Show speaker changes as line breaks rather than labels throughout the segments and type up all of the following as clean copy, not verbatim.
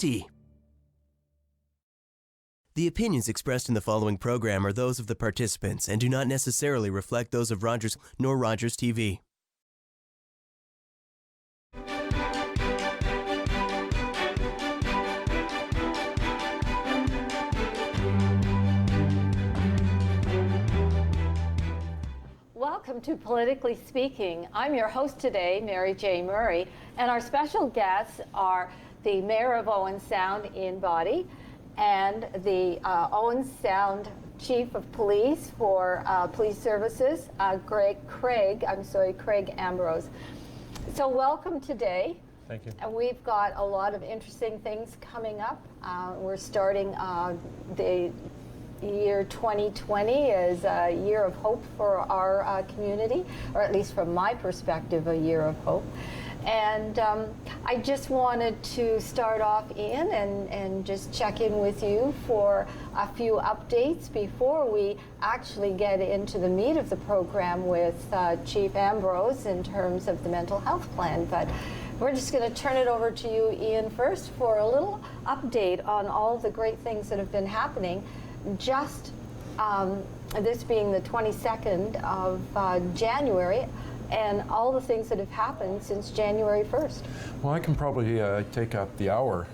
T. The opinions expressed in the following program are those of the participants and do not necessarily reflect those of Rogers nor Rogers TV.
Welcome to Politically Speaking. I'm your host today, Mary J. Murray, and our special guests are the Mayor of Owen Sound in Boddy and the Owen Sound Chief of Police for Police Services, Craig Ambrose. So welcome today.
Thank you.
And we've got a lot of interesting things coming up. We're starting the year 2020 is a year of hope for our community, or at least from my perspective, a year of hope. And I just wanted to start off, Ian, and just check in with you for a few updates before we actually get into the meat of the program with Chief Ambrose in terms of the mental health plan. But we're just going to turn it over to you, Ian, first for a little update on all the great things that have been happening. Just this being the 22nd of January, and all the things that have happened since January 1st.
Well, I can probably take up the hour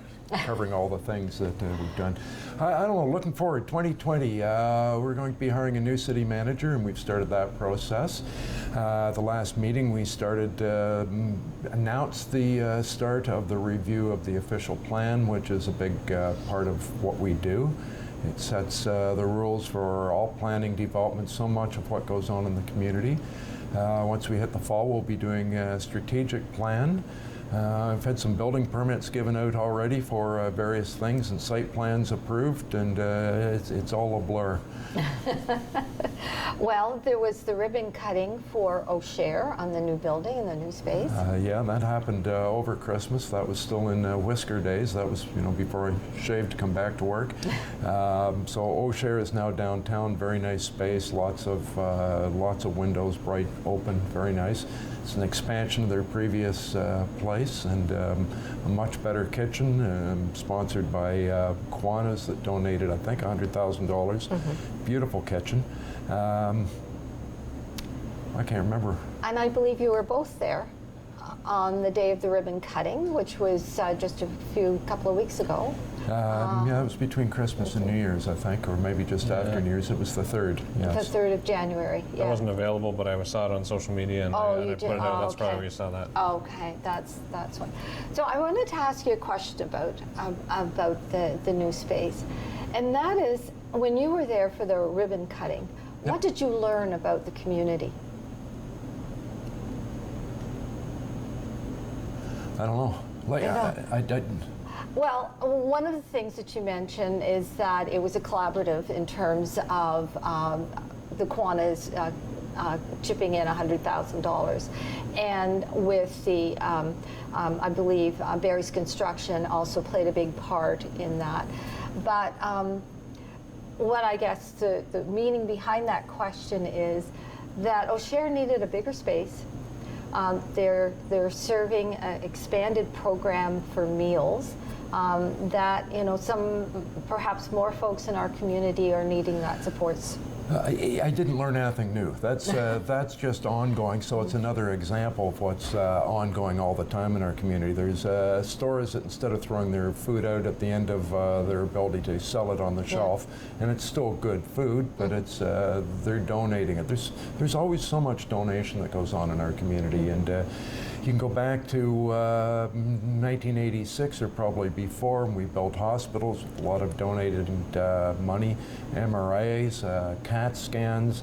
covering all the things that we've done. I don't know, looking forward, 2020, we're going to be hiring a new city manager, and we've started that process. The last meeting we started, announced the start of the review of the official plan, which is a big part of what we do. It sets the rules for all planning development, so much of what goes on in the community. Once we hit the fall, we'll be doing a strategic plan. I've had some building permits given out already for various things and site plans approved, and it's all a blur.
Well, there was the ribbon cutting for O'Share on the new building in the new space.
Yeah, that happened over Christmas. That was still in Whisker days. That was, before I shaved to come back to work. So O'Share is now downtown. Very nice space. Lots of windows, bright, open, very nice. It's an expansion of their previous place, and a much better kitchen, sponsored by Kiwanis that donated, I think, $100,000. Mm-hmm. Beautiful kitchen. I can't remember.
And I believe you were both there on the day of the ribbon cutting, which was just a couple of weeks ago.
Yeah, it was between Christmas and New Year's, I think, or maybe just after New Year's. It was the 3rd. Yes.
The 3rd of January. Yeah.
I wasn't available, but I saw it on social media, and I put it out. That's probably where you saw that.
Okay, that's what. So I wanted to ask you a question about the new space, and that is, when you were there for the ribbon cutting, what did you learn about the community?
I don't know. I didn't.
Well, one of the things that you mentioned is that it was a collaborative in terms of the Kiwanis chipping in $100,000, and with the, I believe Barry's Construction also played a big part in that. But what I guess the meaning behind that question is that O'Share needed a bigger space. They're serving an expanded program for meals. That some perhaps more folks in our community are needing that support.
I didn't learn anything new. That's just ongoing. So it's another example of what's ongoing all the time in our community. There's stores that, instead of throwing their food out at the end of their ability to sell it on the shelf, and it's still good food, but it's they're donating it. There's always so much donation that goes on in our community, and you can go back to 1986 or probably before, and we built hospitals with a lot of donated money, MRIs, CAT scans,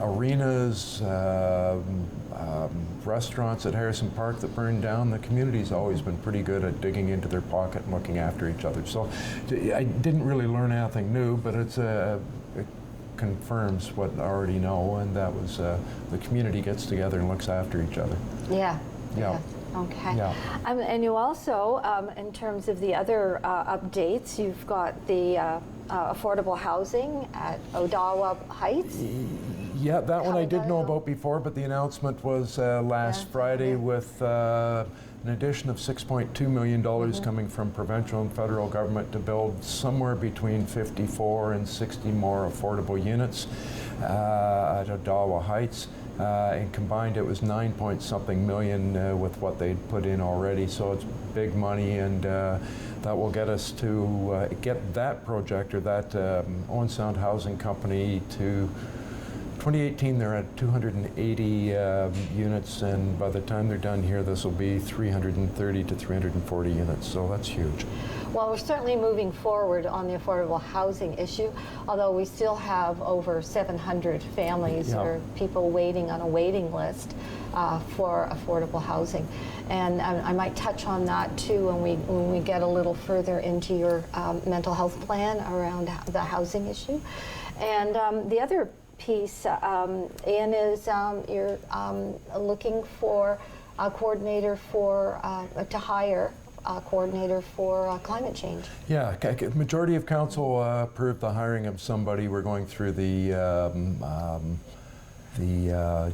arenas, restaurants at Harrison Park that burned down. The community's always been pretty good at digging into their pocket and looking after each other. So I didn't really learn anything new, but it confirms what I already know, and that was the community gets together and looks after each other.
Yeah.
Yeah.
Okay.
Yeah.
And you also, in terms of the other updates, you've got the affordable housing at Odawa Heights.
Yeah, that one I did know about before, but the announcement was last Friday with an addition of $6.2 million coming from provincial and federal government to build somewhere between 54 and 60 more affordable units at Odawa Heights. And combined it was 9-point-something million with what they'd put in already, so it's big money, and that will get us to get that project, or that Owen Sound Housing Company, to 2018 they're at 280 units, and by the time they're done here this will be 330 to 340 units, so that's huge.
Well, we're certainly moving forward on the affordable housing issue, although we still have over 700 families or people waiting on a waiting list for affordable housing. And I might touch on that too when we get a little further into your mental health plan around the housing issue. And the other piece, Ian, is you're looking for a coordinator to hire a coordinator for climate change.
Yeah, majority of council approved the hiring of somebody. We're going through the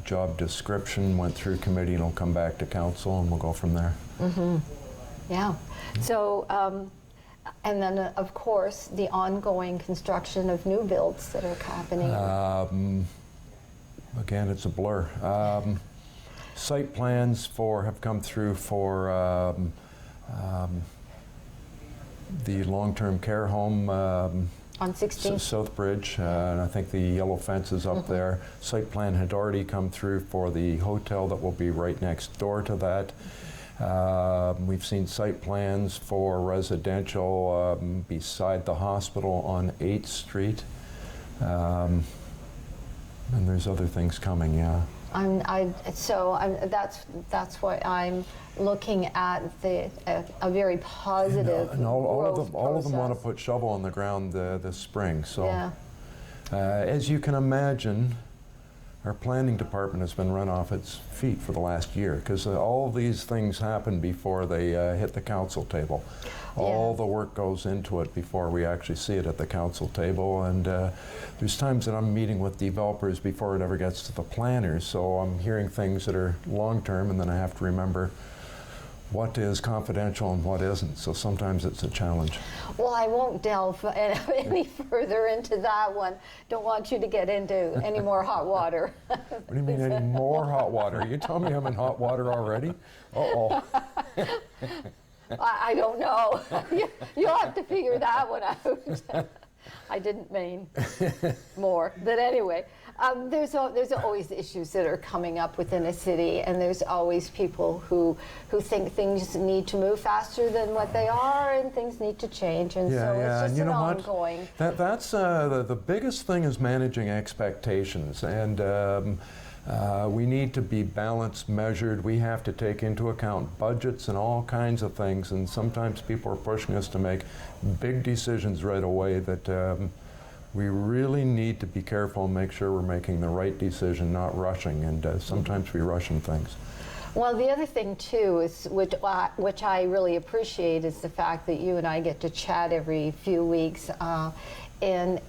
job description, went through committee, and will come back to council, and we'll go from there.
Yeah. So, and then of course the ongoing construction of new builds that are happening.
Again, it's a blur. Site plans have come through for the long-term care home
on 16th?
Southbridge, and I think the yellow fence is up there. Site plan had already come through for the hotel that will be right next door to that. We've seen site plans for residential beside the hospital on 8th Street. And there's other things coming, yeah.
That's why I'm looking at a very positive
and all of them want to
process.
put shovel on the ground this spring. So,
Yeah.
As you can imagine, our planning department has been run off its feet for the last year, because all these things happen before they hit the council table. All the work goes into it before we actually see it at the council table, and there's times that I'm meeting with developers before it ever gets to the planners, so I'm hearing things that are long-term, and then I have to remember what is confidential and what isn't, so sometimes it's a challenge.
Well, I won't delve any further into that one. Don't want you to get into any more hot water.
What do you mean, any more hot water? You tell me I'm in hot water already? Uh-oh.
I don't know. You'll have to figure that one out. I didn't mean more. But anyway, there's always issues that are coming up within a city, and there's always people who think things need to move faster than what they are, and things need to change, and so it's just an ongoing.
That's the biggest thing is managing expectations, and we need to be balanced, measured. We have to take into account budgets and all kinds of things, and sometimes people are pushing us to make big decisions right away that we really need to be careful and make sure we're making the right decision, not rushing, and sometimes we rush in things.
Well, the other thing too is, which I really appreciate, is the fact that you and I get to chat every few weeks and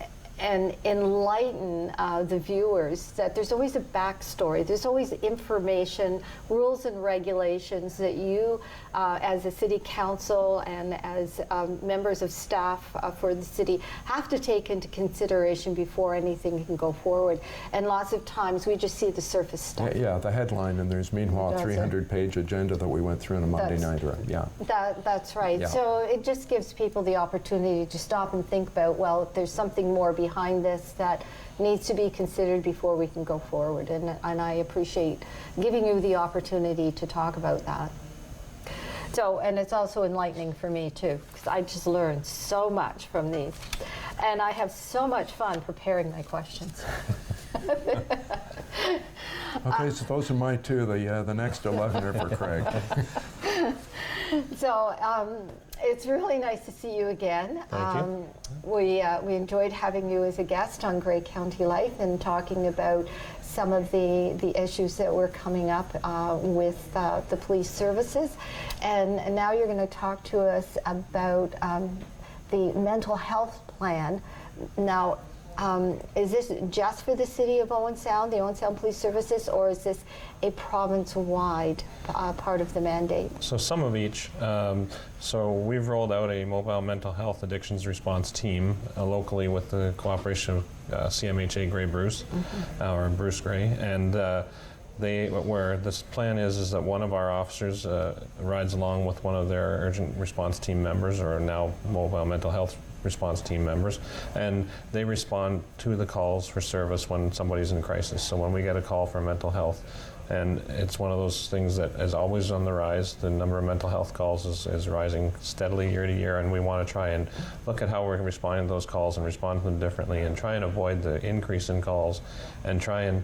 enlighten the viewers that there's always a backstory, there's always information, rules and regulations that you as a city council and as members of staff for the city have to take into consideration before anything can go forward. And lots of times we just see the surface stuff.
Yeah, the headline, and there's meanwhile a 300-page agenda that we went through on a Monday night.
That's right.
Yeah.
So it just gives people the opportunity to stop and think about, well, if there's something more behind this that needs to be considered before we can go forward, and I appreciate giving you the opportunity to talk about that. So, and it's also enlightening for me too, because I just learned so much from these, and I have so much fun preparing my questions.
Okay, so those are my two. The next 11 are for Craig.
So it's really nice to see you again.
Thank you.
We enjoyed having you as a guest on Grey County Life and talking about some of the issues that were coming up with the police services. And now you're going to talk to us about the mental health plan. Now, Is this just for the city of Owen Sound, the Owen Sound Police Services, or is this a province-wide part of the mandate?
So some of each. So we've rolled out a mobile mental health addictions response team locally with the cooperation of CMHA Grey Bruce, or Bruce Grey, and where this plan is that one of our officers rides along with one of their urgent response team members, or now mobile mental health response team members, and they respond to the calls for service when somebody's in crisis. So when we get a call for mental health, and it's one of those things that is always on the rise, the number of mental health calls is rising steadily year to year, and we want to try and look at how we're responding to those calls and respond to them differently, and try and avoid the increase in calls, and try and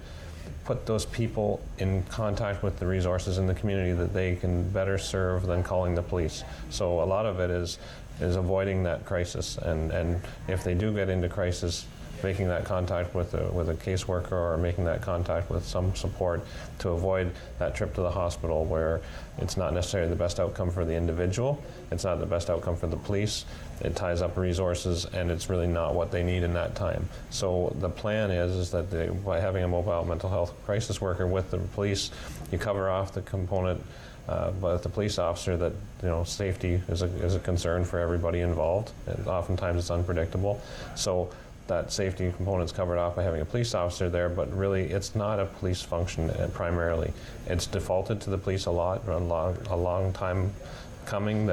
put those people in contact with the resources in the community that they can better serve than calling the police. So a lot of it is avoiding that crisis, and if they do get into crisis, making that contact with a caseworker, or making that contact with some support to avoid that trip to the hospital, where it's not necessarily the best outcome for the individual, it's not the best outcome for the police, it ties up resources, and it's really not what they need in that time. So the plan is that by having a mobile mental health crisis worker with the police, you cover off the component but the police officer that safety is a concern for everybody involved, and oftentimes it's unpredictable. So that safety component is covered off by having a police officer there, but really it's not a police function primarily. It's defaulted to the police a long time coming.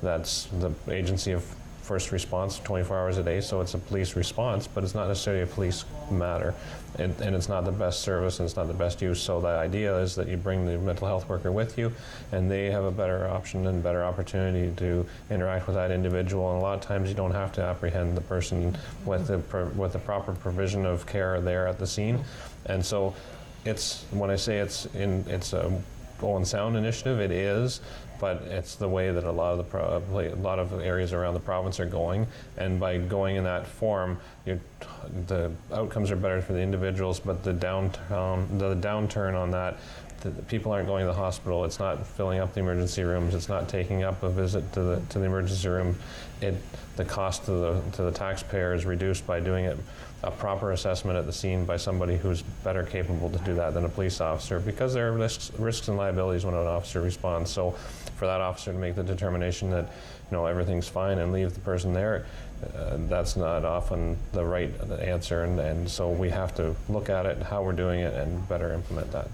That's the agency of first response 24 hours a day, so it's a police response, but it's not necessarily a police matter, and it's not the best service, and it's not the best use. So the idea is that you bring the mental health worker with you, and they have a better option and better opportunity to interact with that individual, and a lot of times you don't have to apprehend the person with the proper provision of care there at the scene. And so when I say it's a Owen Sound initiative, it is, but it's the way that a lot of areas around the province are going, and by going in that form, the outcomes are better for the individuals, but the downturn on that, the people aren't going to the hospital, it's not filling up the emergency rooms, it's not taking up a visit to the emergency room. The cost to the taxpayer is reduced by doing a proper assessment at the scene by somebody who's better capable to do that than a police officer, because there are risks and liabilities when an officer responds. So for that officer to make the determination that everything's fine and leave the person there, that's not often the right answer, and so we have to look at it, how we're doing it, and better implement that.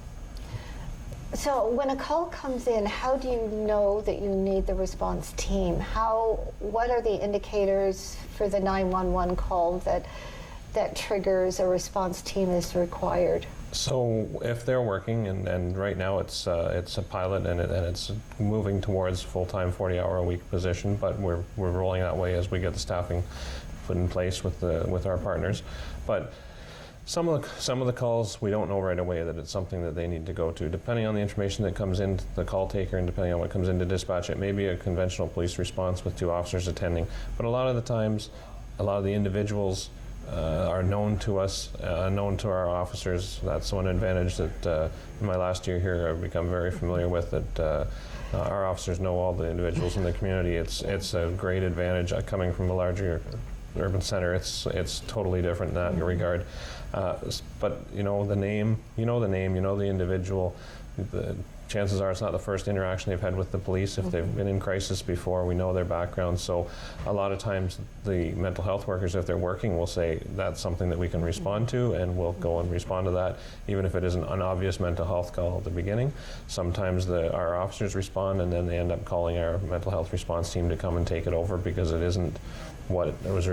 So when a call comes in, how do you know that you need the response team? What are the indicators for the 911 call that triggers a response team is required?
So if they're working, and right now it's a pilot, and it's moving towards full-time 40-hour-a-week position, but we're rolling that way as we get the staffing put in place with our partners. But some of the calls, we don't know right away that it's something that they need to go to. Depending on the information that comes in to the call taker, and depending on what comes into dispatch, it may be a conventional police response with 2 officers attending. But a lot of the times, a lot of the individuals are known to us, known to our officers. That's one advantage that in my last year here I've become very familiar with, that our officers know all the individuals in the community. It's a great advantage coming from a larger urban center. It's totally different in that regard. But the name, the individual. The chances are it's not the first interaction they've had with the police. If they've been in crisis before, we know their background. So a lot of times the mental health workers, if they're working, will say that's something that we can respond to, and we'll go and respond to that, even if it isn't an obvious mental health call at the beginning. Sometimes our officers respond, and then they end up calling our mental health response team to come and take it over, because it isn't what was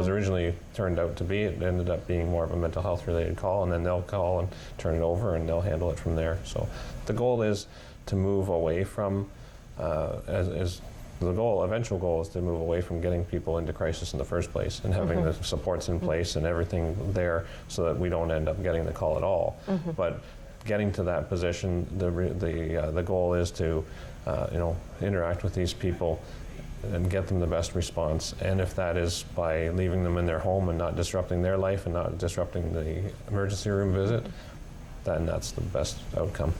originally turned out to be. It ended up being more of a mental health related call, and then they'll call and turn it over, and they'll handle it from there. So the goal is to move away from, eventual goal is to move away from getting people into crisis in the first place, and having the supports in place and everything there, so that we don't end up getting the call at all. But getting to that position, the goal is to interact with these people and get them the best response. And if that is by leaving them in their home and not disrupting their life and not disrupting the emergency room visit, then that's the best outcome.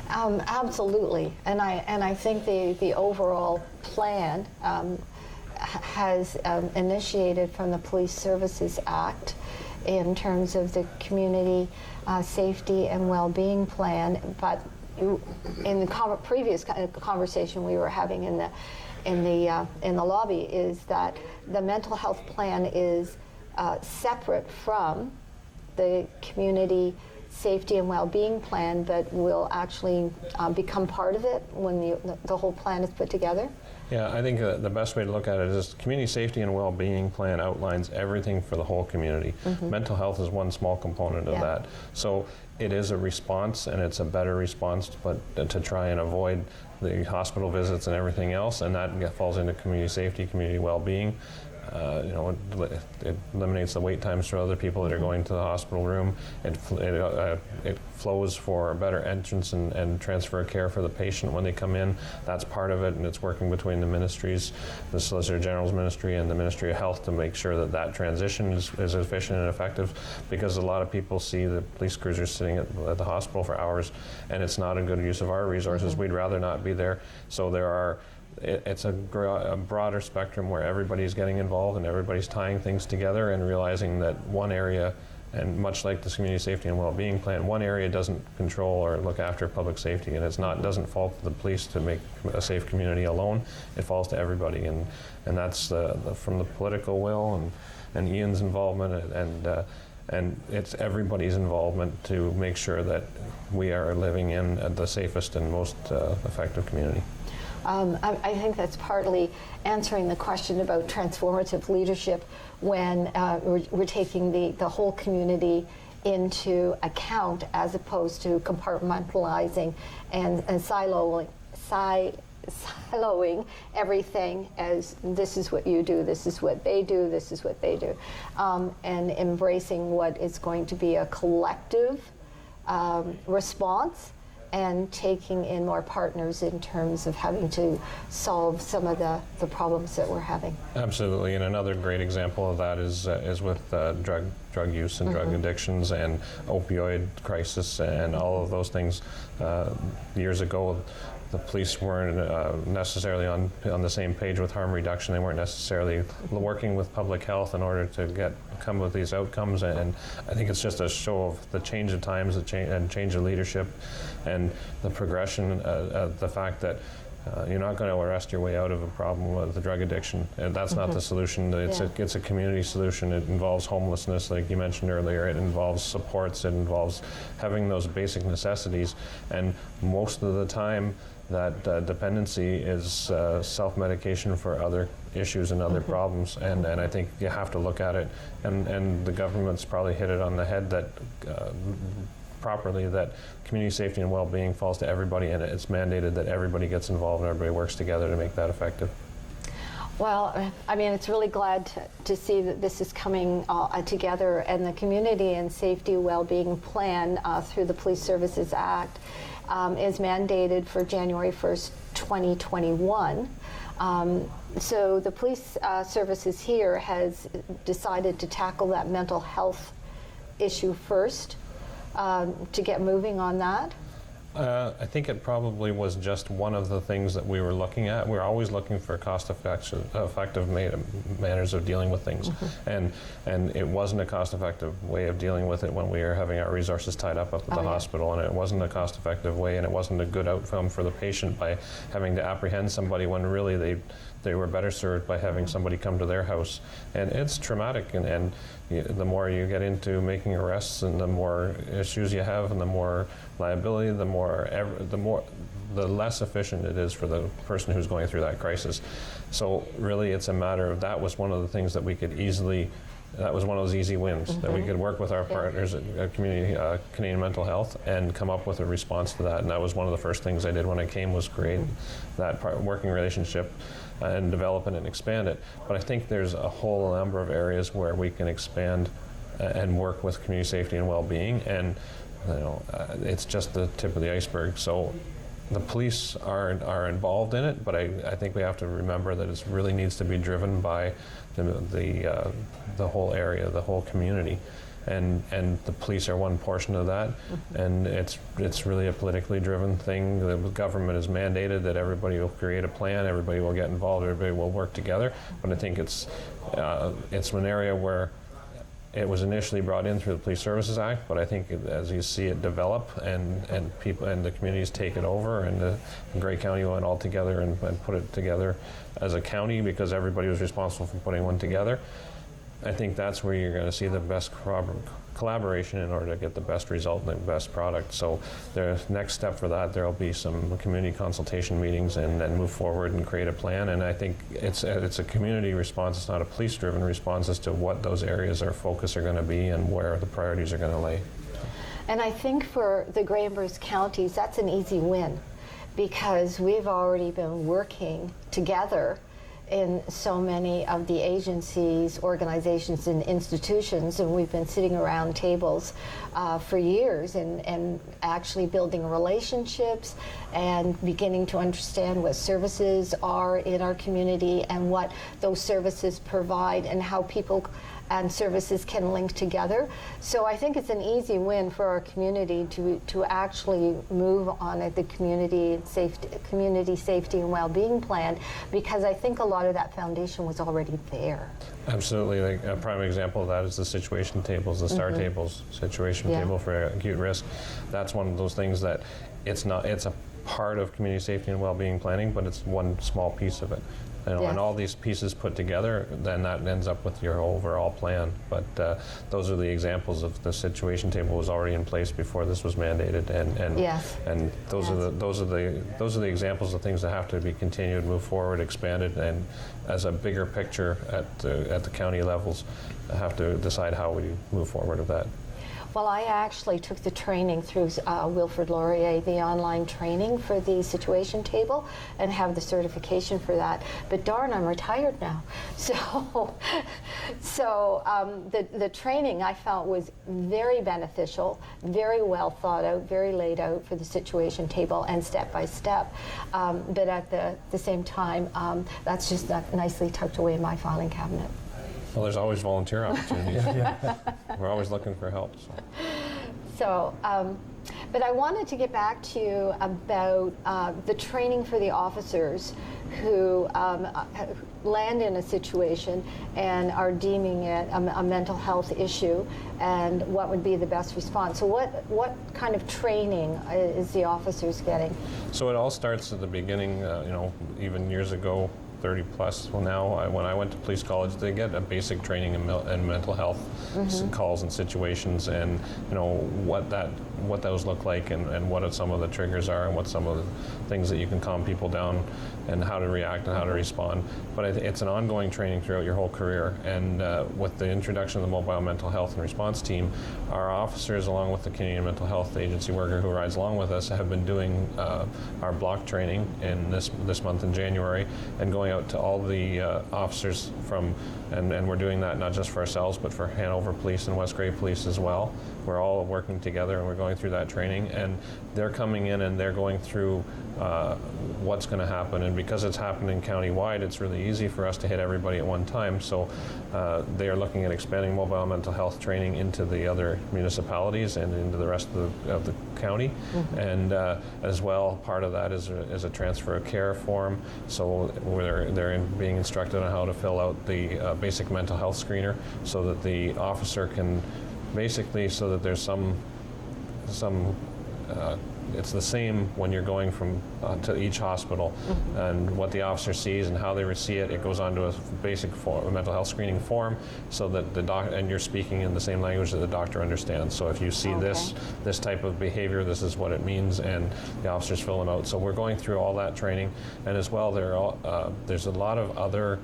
Absolutely, and I think the overall plan has initiated from the Police Services Act in terms of the community safety and well-being plan. But in the previous conversation we were having in the lobby is that the mental health plan is separate from the community safety and well-being plan, but will actually become part of it when the whole plan is put together?
Yeah, I think the best way to look at it is community safety and well-being plan outlines everything for the whole community. Mental health is one small component of that. So it is a response, and it's a better response, but to try and avoid the hospital visits and everything else, and that falls into community safety, community well-being. It eliminates the wait times for other people that are going to the hospital room. It flows for better entrance and transfer of care for the patient when they come in. That's part of it, and it's working between the ministries, the Solicitor General's ministry and the Ministry of Health, to make sure that that transition is efficient and effective, because a lot of people see the police cruisers sitting at the hospital for hours, and it's not a good use of our resources. We'd rather not be there. So it's a broader spectrum where everybody's getting involved and everybody's tying things together and realizing that one area, and much like the community safety and well-being plan, one area doesn't control or look after public safety, and doesn't fall to the police to make a safe community alone. It falls to everybody, and that's from the political will and Ian's involvement and it's everybody's involvement to make sure that we are living in the safest and most effective community.
I think that's partly answering the question about transformative leadership when we're taking the whole community into account, as opposed to compartmentalizing and siloing everything as this is what you do, this is what they do, this is what they do, and embracing what is going to be a collective response, and taking in more partners in terms of having to solve some of the problems that we're having. Absolutely,
and another great example of that is with drug use and drug addictions and opioid crisis and all of those things. Years ago, the police weren't necessarily on the same page with harm reduction. They weren't necessarily working with public health in order to come with these outcomes. And I think it's just a show of the change of times, and change of leadership, and the progression. The fact that you're not going to arrest your way out of a problem with the drug addiction. And that's not the solution. It's a community solution. It involves homelessness, like you mentioned earlier. It involves supports. It involves having those basic necessities. And most of the time, that dependency is self-medication for other issues and other problems, and I think you have to look at it, and the government's probably hit it on the head that properly, that community safety and well-being falls to everybody, and it's mandated that everybody gets involved and everybody works together to make that effective.
Well, I mean, it's really glad to see that this is coming together, and the Community and Safety Well-Being Plan through the Police Services Act is mandated for January 1st, 2021. So the police services here has decided to tackle that mental health issue first, to get moving on that.
I think it probably was just one of the things that we were looking at. We're always looking for cost-effective manners of dealing with things, and it wasn't a cost-effective way of dealing with it when we were having our resources tied up at the hospital, and it wasn't a cost-effective way, and it wasn't a good outcome for the patient by having to apprehend somebody when really they were better served by having somebody come to their house. And it's traumatic, and the more you get into making arrests and the more issues you have and the more liability, the less efficient it is for the person who's going through that crisis. So really it's a matter of, that was one of the things that we could easily, that was one of those easy wins, that we could work with our partners at Canadian Mental Health and come up with a response to that. And that was one of the first things I did when I came, was create that working relationship and develop it and expand it. But I think there's a whole number of areas where we can expand and work with community safety and well-being, and it's just the tip of the iceberg. So the police are involved in it, but I think we have to remember that it really needs to be driven by the whole area, the whole community. and the police are one portion of that, and it's really a politically driven thing. The government has mandated that everybody will create a plan, everybody will get involved, everybody will work together, but I think it's an area where it was initially brought in through the Police Services Act, but I think as you see it develop and people and the communities take it over, and Grey County went all together and put it together as a county because everybody was responsible for putting one together, I think that's where you're going to see the best collaboration in order to get the best result and the best product. So the next step for that, there'll be some community consultation meetings and then move forward and create a plan. And I think it's a community response. It's not a police-driven response as to what those areas of focus are going to be and where the priorities are going to lay.
And I think for the Grey and Bruce counties, that's an easy win because we've already been working together in so many of the agencies, organizations, and institutions, and we've been sitting around tables for years and actually building relationships and beginning to understand what services are in our community and what those services provide and how people and services can link together. So I think it's an easy win for our community to actually move on the community safety and well-being plan, because I think a lot of that foundation was already there.
Absolutely. Like a prime example of that is the situation tables, the STAR tables, situation table for acute risk. That's one of those things that it's a part of community safety and well-being planning, but it's one small piece of it. And all these pieces put together, then that ends up with your overall plan. But those are the examples of the situation table was already in place before this was mandated, and those are the examples of things that have to be continued, move forward, expanded, and as a bigger picture at the county levels, have to decide how we move forward with that.
Well, I actually took the training through Wilfrid Laurier, the online training for the situation table, and have the certification for that. But darn, I'm retired now. So the training I felt was very beneficial, very well thought out, very laid out for the situation table and step by step. But at the same time, that's just nicely tucked away in my filing cabinet.
Well, there's always volunteer opportunities. We're always looking for help.
So, but I wanted to get back to you about the training for the officers who land in a situation and are deeming it a mental health issue, and what would be the best response. So what kind of training is the officers getting?
So it all starts at the beginning, even years ago, 30 plus. Well, now when I went to police college, they get a basic training in mental health calls and situations, and what those look like, and what some of the triggers are, and what some of the things that you can calm people down, and how to react and how to respond. But it's an ongoing training throughout your whole career. And with the introduction of the mobile mental health and response team, our officers, along with the Canadian Mental Health Agency worker who rides along with us, have been doing our block training in this month in January, and going out to all the officers and we're doing that not just for ourselves, but for Hanover Police and West Grey Police as well. We're all working together and we're going through that training, and they're coming in and they're going through what's going to happen. And because it's happening countywide, it's really easy for us to hit everybody at one time. So they are looking at expanding mobile mental health training into the other municipalities and into the rest of the county. And as well, part of that is a transfer of care form. So they're being instructed on how to fill out the basic mental health screener, so that the officer can basically, so that there's some it's the same when you're going from to each hospital, and what the officer sees and how they see it. It goes onto a basic a mental health screening form, so that the doctor, and you're speaking in the same language that the doctor understands. So if you see this type of behavior, this is what it means, and the officers fill them out. So we're going through all that training, and as well, there's a lot of other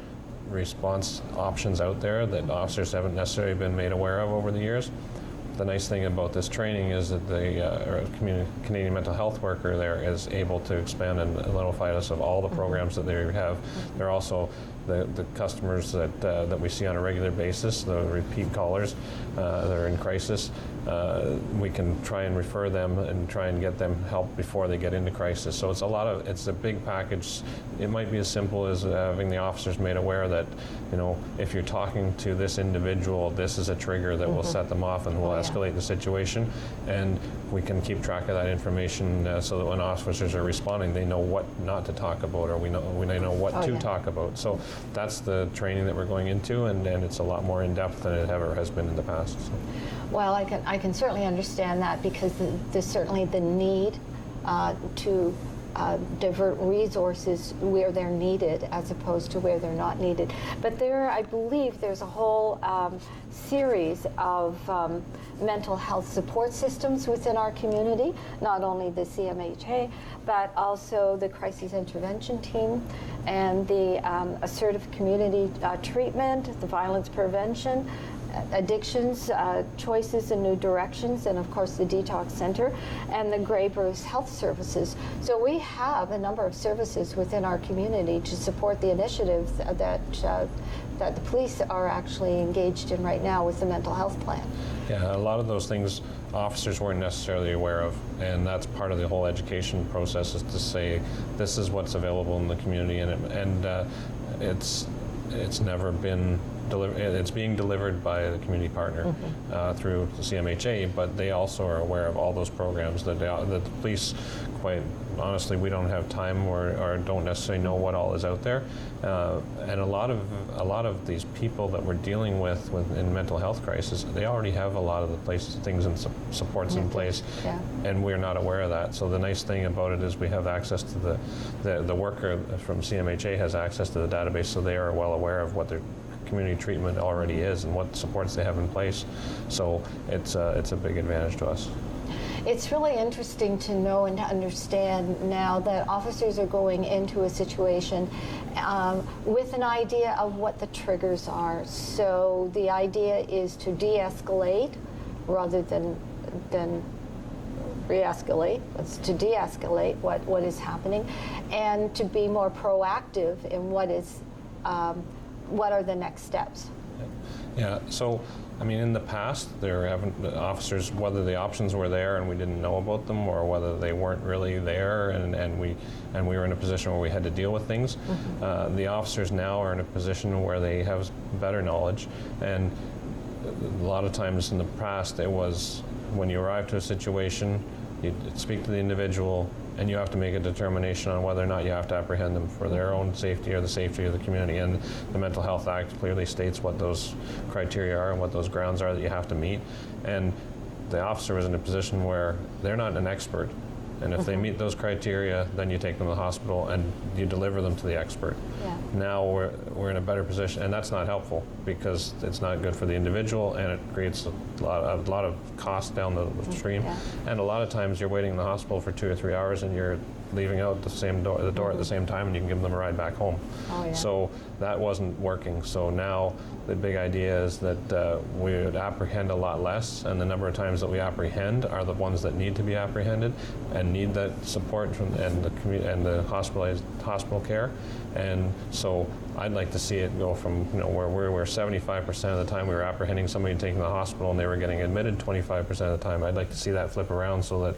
response options out there that officers haven't necessarily been made aware of over the years. The nice thing about this training is that the Canadian mental health worker there is able to expand and notify us of all the programs that they have. They're also the customers that we see on a regular basis, the repeat callers that are in crisis, we can try and refer them and try and get them help before they get into crisis. So it's a big package. It might be as simple as having the officers made aware that, if you're talking to this individual, this is a trigger that will set them off and will escalate the situation. And we can keep track of that information so that when officers are responding, they know what not to talk about, or we know what to talk about. So that's the training that we're going into, and it's a lot more in depth than it ever has been in the past. So.
Well, I can certainly understand that, because there's certainly the need to divert resources where they're needed as opposed to where they're not needed. But I believe there's a whole series of mental health support systems within our community, not only the CMHA, but also the crisis intervention team and the assertive community treatment, the violence prevention, addictions, choices and new directions, and of course the detox center and the Grey Bruce Health Services. So we have a number of services within our community to support the initiatives that the police are actually engaged in right now with the mental health plan.
Yeah, a lot of those things officers weren't necessarily aware of, and that's part of the whole education process, is to say this is what's available in the community, and it's never been it's being delivered by the community partner through the CMHA, but they also are aware of all those programs that the police, quite honestly, we don't have time or don't necessarily know what all is out there. And a lot of these people that we're dealing with in mental health crisis, they already have a lot of the things and supports in place, and we're not aware of that. So the nice thing about it is we have access to the worker from CMHA has access to the database, so they are well aware of what their community treatment already is and what supports they have in place. So it's a big advantage to us.
It's really interesting to know and to understand now that officers are going into a situation with an idea of what the triggers are. So the idea is to de-escalate rather than re-escalate. It's to de-escalate what is happening, and to be more proactive in what are the next steps.
Yeah, so I mean, in the past, officers, whether the options were there and we didn't know about them, or whether they weren't really there and we were in a position where we had to deal with things, the officers now are in a position where they have better knowledge. And a lot of times in the past, it was when you arrive to a situation, you speak to the individual, and you have to make a determination on whether or not you have to apprehend them for their own safety or the safety of the community. And the Mental Health Act clearly states what those criteria are and what those grounds are that you have to meet. And the officer was in a position where they're not an expert. And if they meet those criteria, then you take them to the hospital and you deliver them to the expert. Yeah. Now we're in a better position, and that's not helpful, because it's not good for the individual, and it creates a lot of cost down the stream. Yeah. And a lot of times you're waiting in the hospital for 2 or 3 hours, and you're leaving out the door at the same time, and you can give them a ride back home. Oh, yeah. So that wasn't working. So now the big idea is that we would apprehend a lot less, and the number of times that we apprehend are the ones that need to be apprehended and need that support and the hospital care. And so I'd like to see it go from where we were 75% of the time we were apprehending somebody and taking them to the hospital, and they were getting admitted 25% of the time. I'd like to see that flip around, so that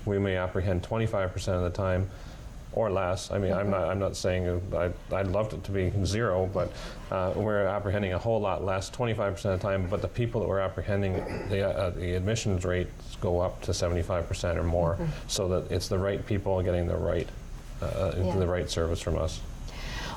we may apprehend 25% of the time or less. I mean, I'm not saying I'd love it to be zero, but we're apprehending a whole lot less, 25% of the time. But the people that we're apprehending, the admissions rates go up to 75% or more, so that it's the right people getting the right service from us.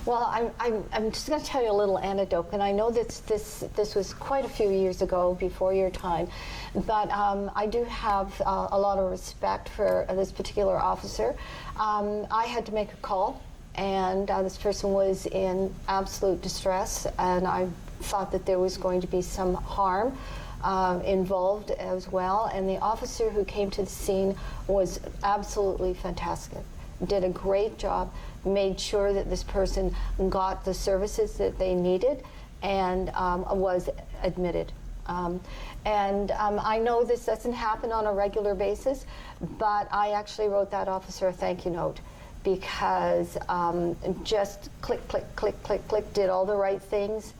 Well, I'm just going to tell you a little anecdote, and I know that this was quite a few years ago, before your time, but I do have a lot of respect for this particular officer. I had to make a call, and this person was in absolute distress, and I thought that there was going to be some harm involved as well, and the officer who came to the scene was absolutely fantastic. Did a great job, made sure that this person got the services that they needed, and was admitted. I know this doesn't happen on a regular basis, but I actually wrote that officer a thank you note, because just click, click, click, click, click, did all the right things,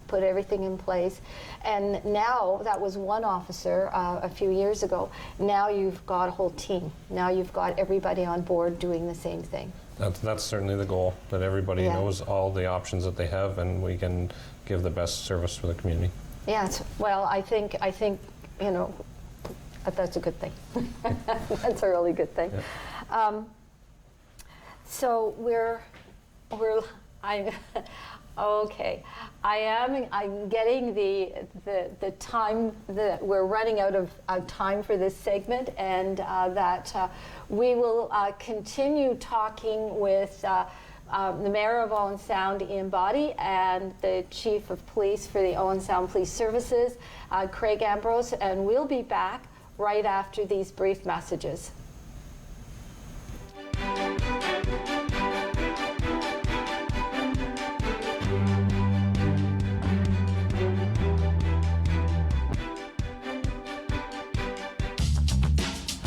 put everything in place. And now, that was one officer a few years ago. Now you've got a whole team. Now you've got everybody on board doing the same thing.
That's certainly the goal, that everybody knows all the options that they have and we can give the best service for the community.
Yes, well, I think you know, that's a good thing. That's a really good thing.
Yeah.
So I'm getting the time that we're running out of time for this segment, and that we will continue talking with the Mayor of Owen Sound, Ian Boddy, and the Chief of Police for the Owen Sound Police Services, Craig Ambrose, and we'll be back right after these brief messages.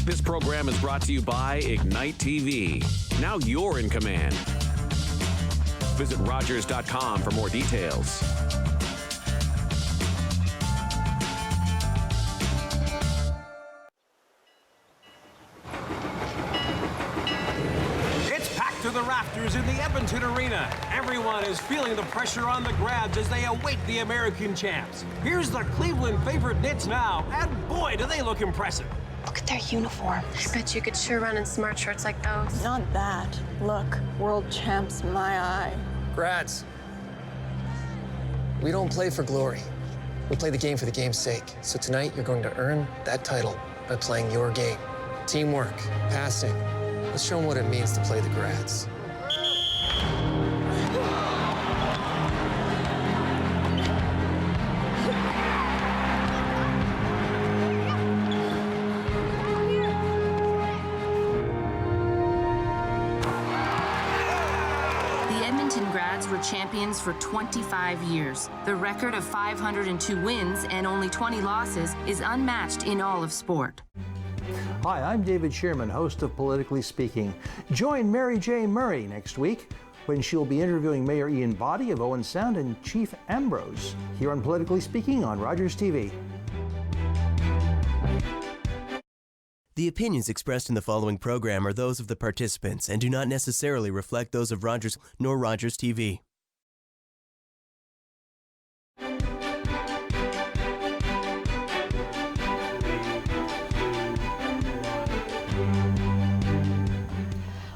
This program is brought to you by Ignite TV. Now you're in command. Visit Rogers.com for more details.
It's packed to the rafters in the Edmonton Arena. Everyone is feeling the pressure on the Grabs as they await the American champs. Here's the Cleveland favorite Knits now, and boy, do they look impressive.
Look at their uniforms.
I bet you could sure run in smart shorts like those.
Not that. Look, world champs, my eye.
Grads, we don't play for glory. We play the game for the game's sake. So tonight, you're going to earn that title by playing your game. Teamwork, passing. Let's show them what it means to play the Grads.
Were champions for 25 years. The record of 502 wins and only 20 losses is unmatched in all of sport.
Hi, I'm David Shearman, host of Politically Speaking. Join Mary J. Murray next week when she'll be interviewing Mayor Ian Boddy of Owen Sound and Chief Ambrose here on Politically Speaking on Rogers TV.
The opinions expressed in the following program are those of the participants and do not necessarily reflect those of Rogers nor Rogers TV.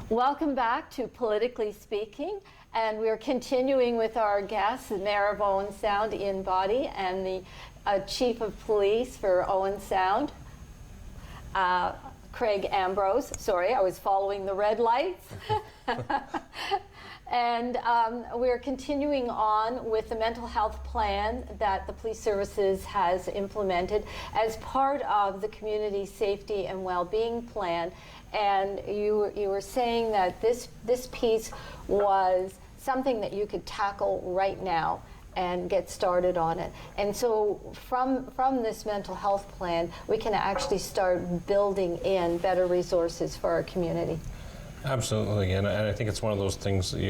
Welcome back to Politically Speaking, and we're continuing with our guests, the Mayor of Owen Sound, Ian Boddy, and the Chief of Police for Owen Sound, Craig Ambrose. Sorry, I was following the red lights. And we're continuing on with the mental health plan that the police services has implemented as part of the community safety and well-being plan. And you were saying that this piece was something that you could tackle right now and get started on it. And so from this mental health plan, we can actually start building in better resources for our community.
Absolutely, and I think it's one of those things that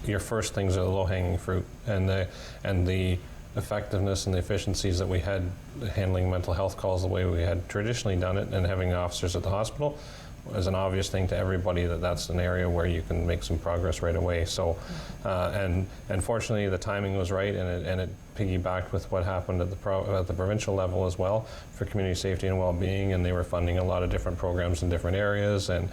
your first things are the low-hanging fruit, and the effectiveness and the efficiencies that we had handling mental health calls the way we had traditionally done it, and having officers at the hospital is an obvious thing to everybody that's an area where you can make some progress right away. So, and fortunately the timing was right, and it piggybacked with what happened at the provincial level as well for community safety and well-being, and they were funding a lot of different programs in different areas, and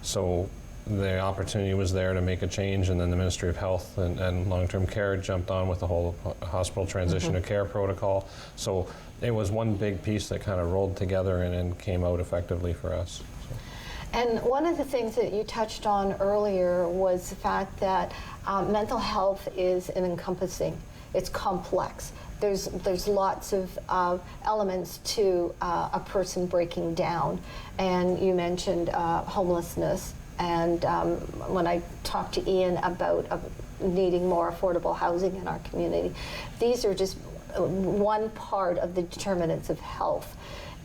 so the opportunity was there to make a change, and then the Ministry of Health and Long-Term Care jumped on with the whole hospital transition to care protocol. So it was one big piece that kind of rolled together and came out effectively for us. So.
And one of the things that you touched on earlier was the fact that mental health is an encompassing, it's complex. There's lots of elements to a person breaking down, and you mentioned homelessness. And when I talked to Ian about needing more affordable housing in our community, these are just one part of the determinants of health.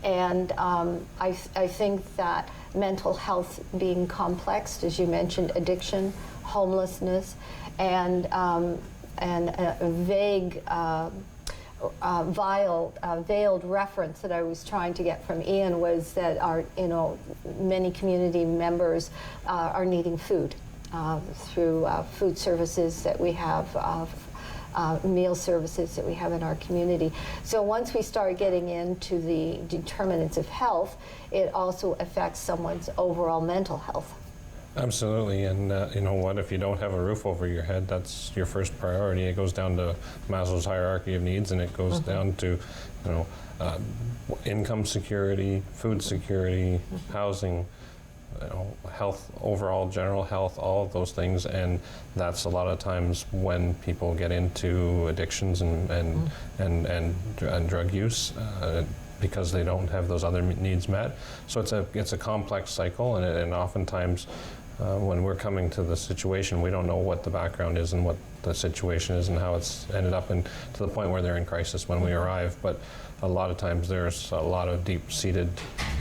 And I think that mental health being complex, as you mentioned, addiction, homelessness, and a vague, veiled reference that I was trying to get from Ian was that many community members are needing food through food services that we have, meal services that we have in our community. So once we start getting into the determinants of health, it also affects someone's overall mental health.
Absolutely, and you know what, if you don't have a roof over your head, that's your first priority. It goes down to Maslow's hierarchy of needs, and it goes down to, income security, food security, housing, health, overall general health, all of those things, and that's a lot of times when people get into addictions and drug use. Because they don't have those other needs met. So it's a complex cycle, and oftentimes when we're coming to the situation, we don't know what the background is and what the situation is and how it's ended up to the point where they're in crisis when we arrive. But a lot of times there's a lot of deep-seated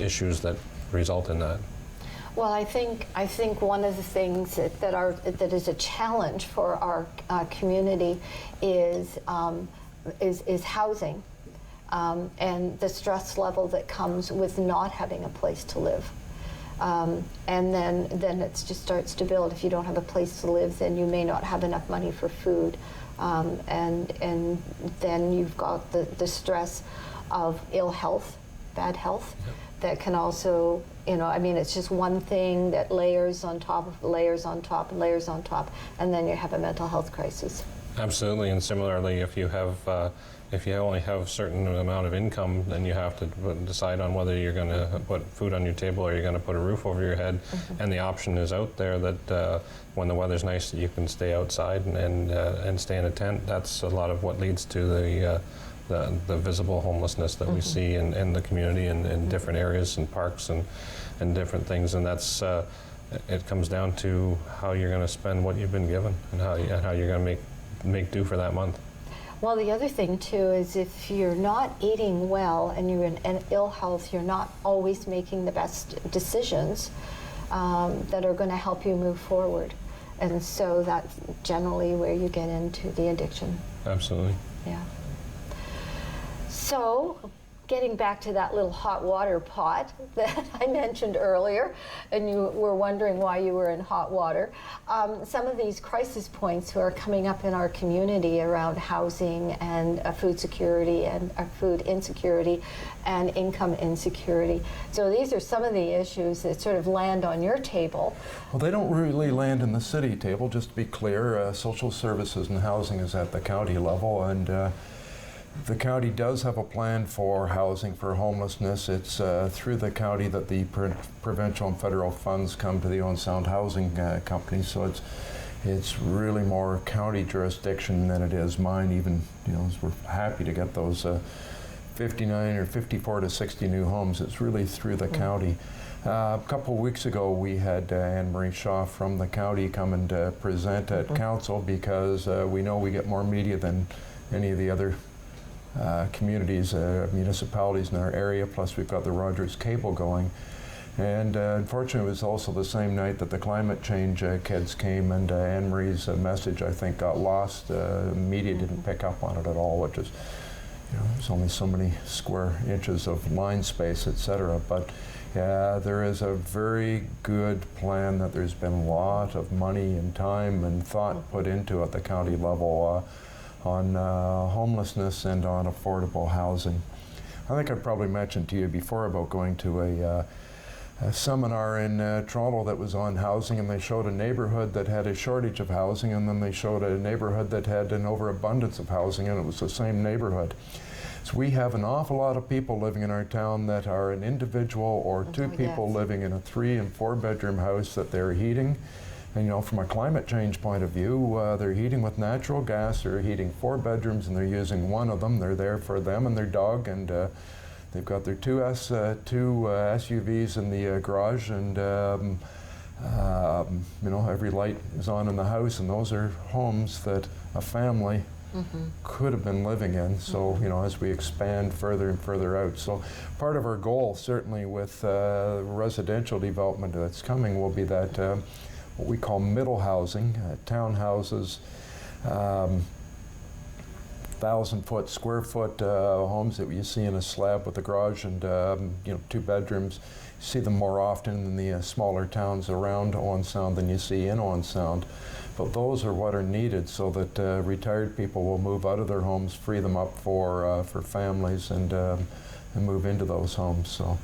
issues that result in that.
Well, I think one of the things that is a challenge for our community is housing. And the stress level that comes with not having a place to live. And then it just starts to build. If you don't have a place to live, then you may not have enough money for food. And then you've got the stress of ill health, bad health, that can also, it's just one thing that layers on top of layers on top and layers on top, and then you have a mental health crisis.
Absolutely, and similarly, if you only have a certain amount of income, then you have to decide on whether you're going to put food on your table or you're going to put a roof over your head. And the option is out there that when the weather's nice, that you can stay outside and stay in a tent. That's a lot of what leads to the visible homelessness that we see in the community and in different areas and parks and different things. And that's it comes down to how you're going to spend what you've been given and how you're going to make do for that month.
Well, the other thing too is if you're not eating well and you're in ill health, you're not always making the best decisions that are going to help you move forward. And so that's generally where you get into the addiction.
Absolutely.
Yeah. So, getting back to that little hot water pot that I mentioned earlier, and you were wondering why you were in hot water, some of these crisis points who are coming up in our community around housing and food security and food insecurity and income insecurity. So these are some of the issues that sort of land on your table.
Well, they don't really land in the city table, just to be clear. Social services and housing is at the county level, and the county does have a plan for housing for homelessness. It's through the county that the provincial and federal funds come to the Owen Sound Housing Company. So it's really more county jurisdiction than it is mine. Even as we're happy to get those 59 or 54 to 60 new homes. It's really through the county. A couple of weeks ago, we had Anne-Marie Shaw from the county come and present at council because we know we get more media than any of the other communities, municipalities in our area, plus we've got the Rogers cable going. And unfortunately, it was also the same night that the climate change kids came, and Anne-Marie's message, I think, got lost. Media didn't pick up on it at all, which is, there's only so many square inches of line space, etc. But there is a very good plan that there's been a lot of money and time and thought put into at the county level on homelessness and on affordable housing. I think I probably mentioned to you before about going to a seminar in Toronto that was on housing, and they showed a neighborhood that had a shortage of housing, and then they showed a neighborhood that had an overabundance of housing, and it was the same neighborhood. So we have an awful lot of people living in our town that are an individual or two people living in a 3- and 4-bedroom house that they're heating. And from a climate change point of view, they're heating with natural gas. They're heating 4 bedrooms, and they're using one of them. They're there for them and their dog, and they've got their two SUVs in the garage, and every light is on in the house. And those are homes that a family could have been living in. So as we expand further and further out, so part of our goal, certainly with residential development that's coming, will be that. What we call middle housing, townhouses, 1,000 square foot homes that you see in a slab with a garage and 2 bedrooms. You see them more often in the smaller towns around Owen Sound than you see in Owen Sound. But those are what are needed so that retired people will move out of their homes, free them up for families, and move into those homes. So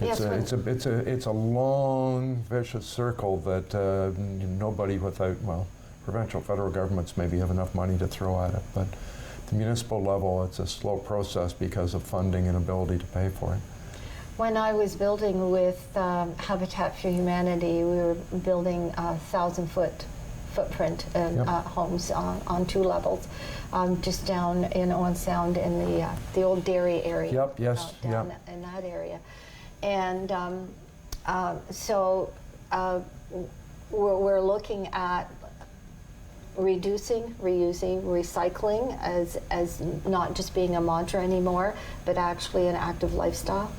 it's a long, vicious circle that nobody without, well, provincial, federal governments maybe have enough money to throw at it, but at the municipal level, it's a slow process because of funding and ability to pay for it.
When I was building with Habitat for Humanity, we were building 1,000-foot footprint and homes on 2 levels, just down in Owen Sound in the old dairy area.
Yep. Yes.
Down in that area, and so we're looking at reducing, reusing, recycling as not just being a mantra anymore, but actually an active lifestyle.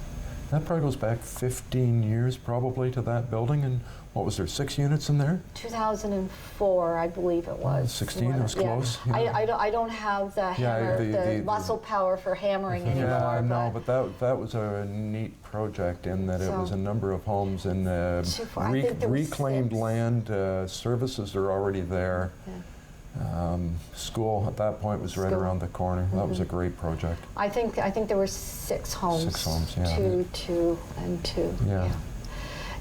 That probably goes back 15 years probably to that building, and what was there, 6 units in there?
2004, I believe it was.
16, it was close.
Yeah. I don't have the hammer, the muscle power for hammering anymore.
Yeah, no, but that was a neat project in that it was a number of homes and reclaimed land, services are already there. Yeah. School at that point was right around the corner. That was a great project.
I think there were 6 homes.
6 homes, yeah.
2 and 2. Yeah.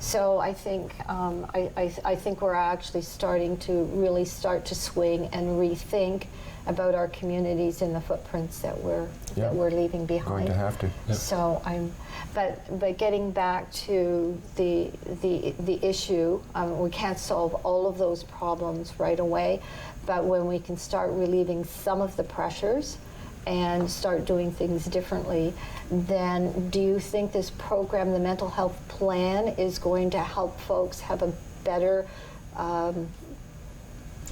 So I think I think we're actually starting to really start to swing and rethink about our communities and the footprints that we're leaving behind.
Going to have to. Yep.
So but getting back to the issue, we can't solve all of those problems right away, but when we can start relieving some of the pressures and start doing things differently, then do you think this program, the mental health plan, is going to help folks have a better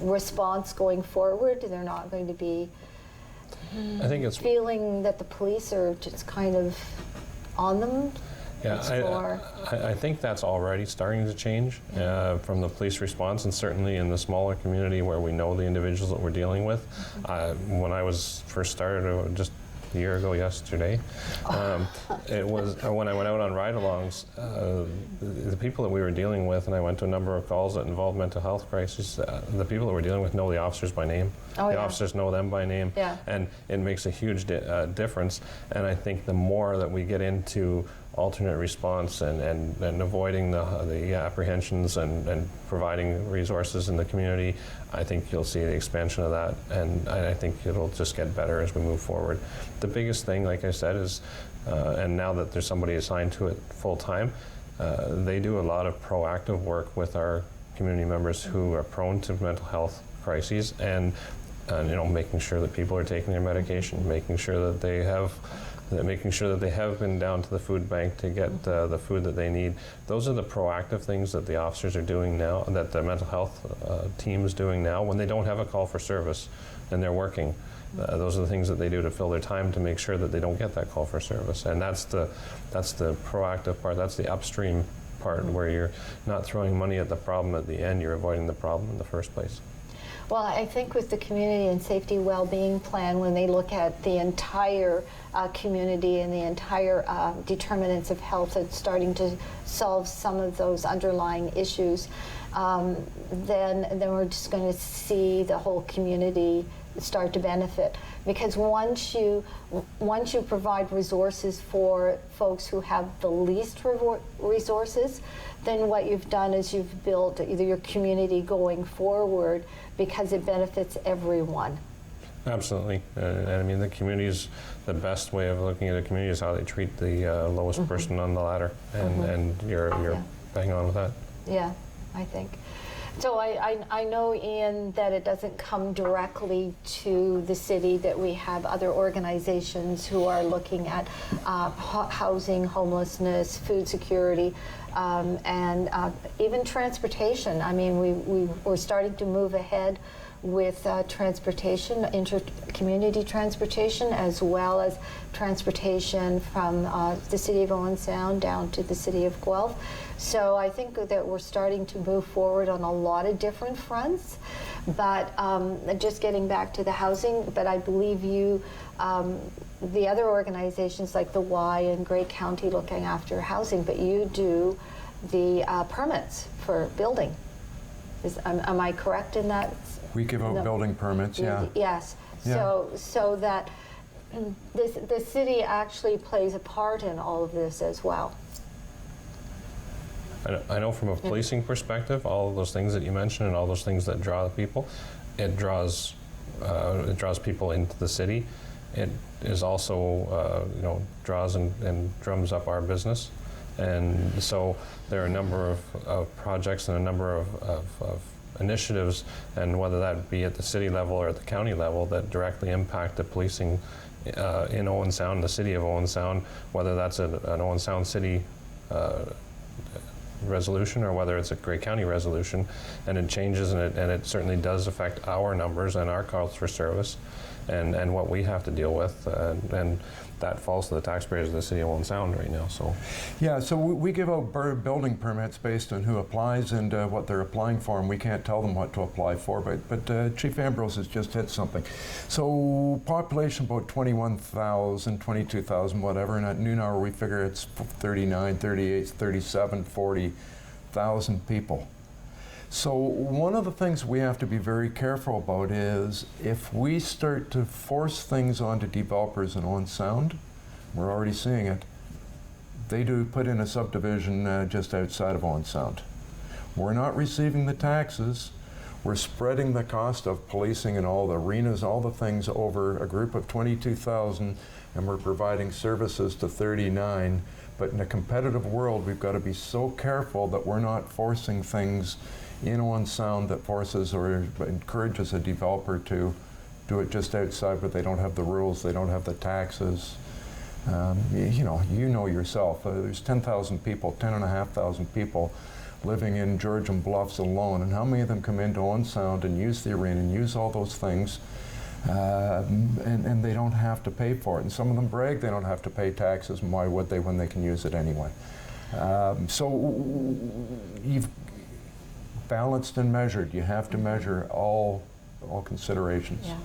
response going forward? They're not going to be feeling that the police are just kind of on them?
Yeah, I think that's already starting to change from the police response, and certainly in the smaller community where we know the individuals that we're dealing with. When I was first started, just a year ago yesterday, it was when I went out on ride-alongs, the people that we were dealing with, and I went to a number of calls that involved mental health crises, the people that we're dealing with know the officers by name. The officers know them by name, and it makes a huge difference. And I think the more that we get into alternate response and avoiding the apprehensions and providing resources in the community, I think you'll see the expansion of that, and I think it'll just get better as we move forward. The biggest thing, like I said, is, and now that there's somebody assigned to it full time, they do a lot of proactive work with our community members who are prone to mental health crises, and making sure that people are taking their medication, making sure that they have been down to the food bank to get the food that they need. Those are the proactive things that the officers are doing now, that the mental health team is doing now when they don't have a call for service and they're working. Those are the things that they do to fill their time to make sure that they don't get that call for service. And that's the proactive part, that's the upstream part where you're not throwing money at the problem at the end, you're avoiding the problem in the first place.
Well, I think with the community and safety well-being plan, when they look at the entire community and the entire determinants of health, it's starting to solve some of those underlying issues, then we're just going to see the whole community start to benefit. Because once you provide resources for folks who have the least resources, then what you've done is you've built either your community going forward, because it benefits everyone. Absolutely.
I mean, the community is the best way of looking at a community is how they treat the lowest person on the ladder, and you're bang on with that.
Yeah, I think. So I know, Ian, that it doesn't come directly to the city, that we have other organizations who are looking at housing, homelessness, food security, and even transportation. I mean, we're starting to move ahead with transportation, inter-community transportation, as well as transportation from the city of Owen Sound down to the city of Guelph. So I think that we're starting to move forward on a lot of different fronts. But just getting back to the housing, but I believe you, the other organizations like the Y and Grey County looking after housing, but you do the permits for building. Am I correct in that?
We give out building permits, yeah.
Yes.
Yeah.
So that the city actually plays a part in all of this as well.
I know from a policing perspective, all of those things that you mentioned and all those things that draw the people, it draws people into the city. It is also, draws and drums up our business. And so there are a number of projects and a number of initiatives, and whether that be at the city level or at the county level, that directly impact the policing in Owen Sound, the city of Owen Sound, whether that's an Owen Sound city resolution or whether it's a Grey County resolution, and it changes, and it certainly does affect our numbers and our calls for service and what we have to deal with, and that falls to the taxpayers of the city of Owen Sound right now. So
yeah, so we give out building permits based on who applies and what they're applying for, and we can't tell them what to apply for, but Chief Ambrose has just hit something. So population about 21,000, 22,000, whatever, and at noon hour we figure it's 39, 38, 37, 40,000 people. So one of the things we have to be very careful about is if we start to force things onto developers in Owen Sound, we're already seeing it, they do put in a subdivision just outside of Owen Sound. We're not receiving the taxes, we're spreading the cost of policing and all the arenas, all the things over a group of 22,000, and we're providing services to 39. But in a competitive world, we've got to be so careful that we're not forcing things in Owen Sound that forces or encourages a developer to do it just outside where they don't have the rules, they don't have the taxes. You know yourself, there's 10,000 people, 10,500 people living in Georgian Bluffs alone, and how many of them come into Owen Sound and use the arena and use all those things, and they don't have to pay for it. And some of them brag they don't have to pay taxes, and why would they when they can use it anyway? So you've balanced and measured. You have to measure all considerations. Yeah.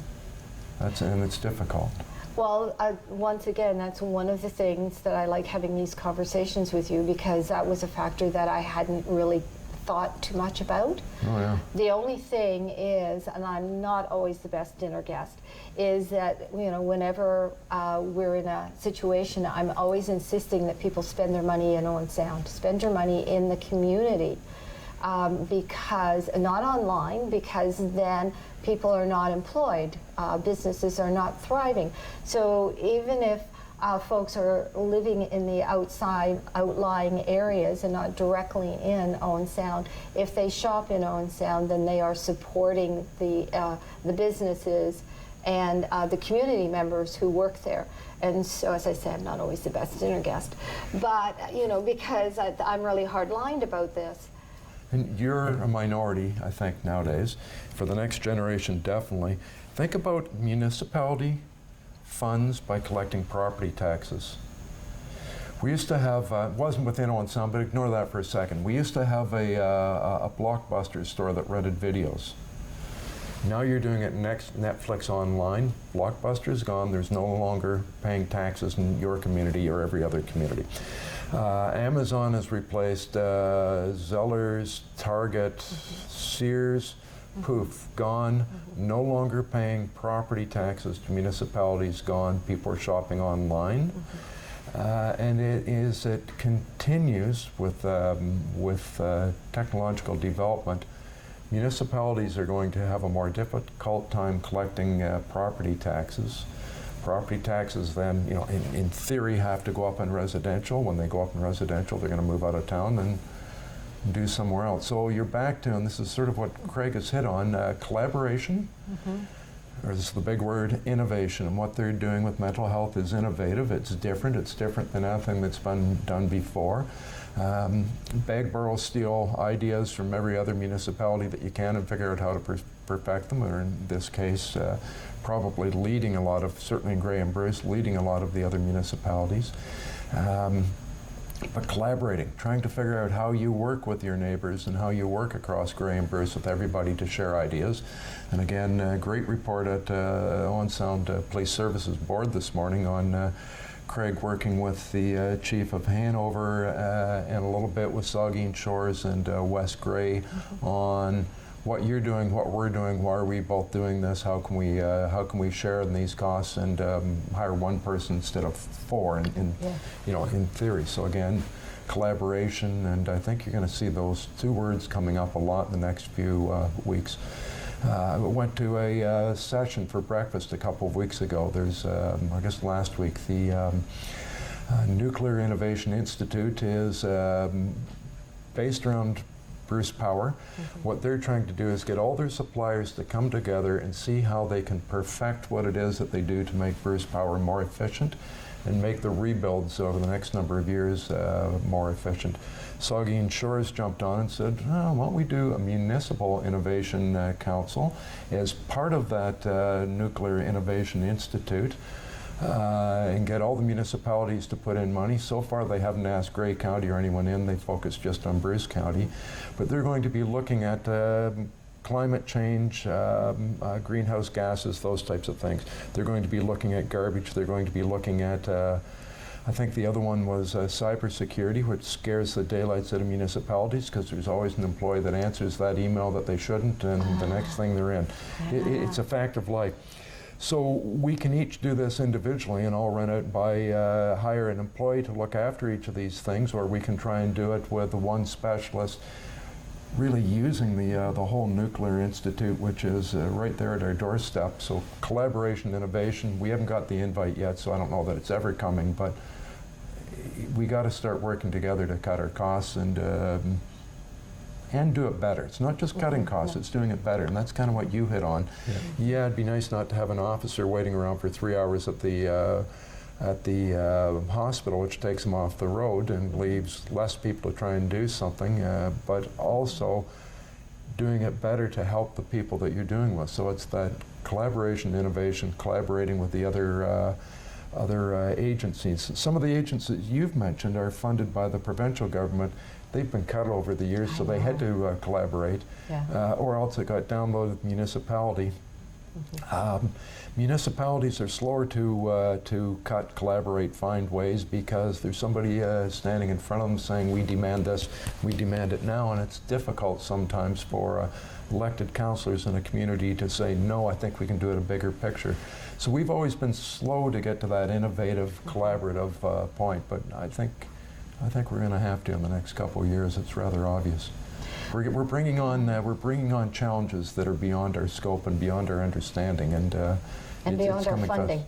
And it's difficult.
Well, once again, that's one of the things that I like having these conversations with you, because that was a factor that I hadn't really thought too much about.
Oh, yeah.
The only thing is, and I'm not always the best dinner guest, is that whenever we're in a situation, I'm always insisting that people spend their money in Owen Sound, spend your money in the community. Because not online, because then people are not employed, businesses are not thriving. So even if folks are living in the outlying areas and not directly in Owen Sound, if they shop in Owen Sound, then they are supporting the businesses and the community members who work there. And so, as I say, I'm not always the best dinner guest, but because I'm really hard-lined about this.
And you're a minority, I think, nowadays. For the next generation, definitely. Think about municipality funds by collecting property taxes. We used to have, it wasn't within Owen Sound, but ignore that for a second. We used to have a Blockbuster store that rented videos. Now you're doing it Netflix online. Blockbuster's gone. There's no longer paying taxes in your community or every other community. Amazon has replaced Zellers, Target, Sears, poof, gone. No longer paying property taxes to municipalities, gone. People are shopping online. And it continues with technological development. Municipalities are going to have a more difficult time collecting property taxes. Property taxes then, in theory, have to go up in residential. When they go up in residential, they're going to move out of town and do somewhere else. So you're back to, and this is sort of what Craig has hit on, collaboration, or this is the big word, innovation. And what they're doing with mental health is innovative. It's different. It's different than anything that's been done before. Beg, borrow, steal ideas from every other municipality that you can and figure out how to perfect them, or in this case, probably leading a lot of, certainly Grey and Bruce, leading a lot of the other municipalities. But collaborating, trying to figure out how you work with your neighbors and how you work across Grey and Bruce with everybody to share ideas. And again, a great report at Owen Sound Police Services Board this morning on Craig working with the Chief of Hanover and a little bit with Saugeen Shores and West Grey on what you're doing, what we're doing, why are we both doing this, how can we share in these costs and hire one person instead of four in theory. So again, collaboration, and I think you're going to see those two words coming up a lot in the next few weeks. I went to a session for breakfast a couple of weeks ago. There's, I guess last week, the Nuclear Innovation Institute is based around Bruce Power. What they're trying to do is get all their suppliers to come together and see how they can perfect what it is that they do to make Bruce Power more efficient and make the rebuilds over the next number of years more efficient. Saugeen Shores jumped on and said, oh, why don't we do a municipal innovation council as part of that Nuclear Innovation Institute and get all the municipalities to put in money. So far they haven't asked Grey County or anyone in, they focus just on Bruce County. But they're going to be looking at climate change, greenhouse gases, those types of things. They're going to be looking at garbage, they're going to be looking at I think the other one was cybersecurity, which scares the daylights out of municipalities because there's always an employee that answers that email that they shouldn't, and the next thing they're in. It's a fact of life. So we can each do this individually and all run it by hire an employee to look after each of these things, or we can try and do it with the one specialist really using the whole Nuclear Institute, which is right there at our doorstep. So collaboration, innovation, we haven't got the invite yet, so I don't know that it's ever coming, but we got to start working together to cut our costs and do it better. It's not just cutting costs, it's doing it better, and that's kind of what you hit on. Yeah, it'd be nice not to have an officer waiting around for 3 hours at the hospital, which takes them off the road and leaves less people to try and do something, but also doing it better to help the people that you're doing with. So it's that collaboration, innovation, collaborating with the other agencies. Some of the agencies you've mentioned are funded by the provincial government. They've been cut over the years, so they had to collaborate, or else it got downloaded municipality. Municipalities are slower to cut, collaborate, find ways because there's somebody standing in front of them saying, we demand this, we demand it now, and it's difficult sometimes for elected councillors in a community to say, no, I think we can do it a bigger picture. So we've always been slow to get to that innovative, collaborative point, but I think we're going to have to in the next couple of years. It's rather obvious. We're bringing on challenges that are beyond our scope and beyond our understanding, and
beyond our funding.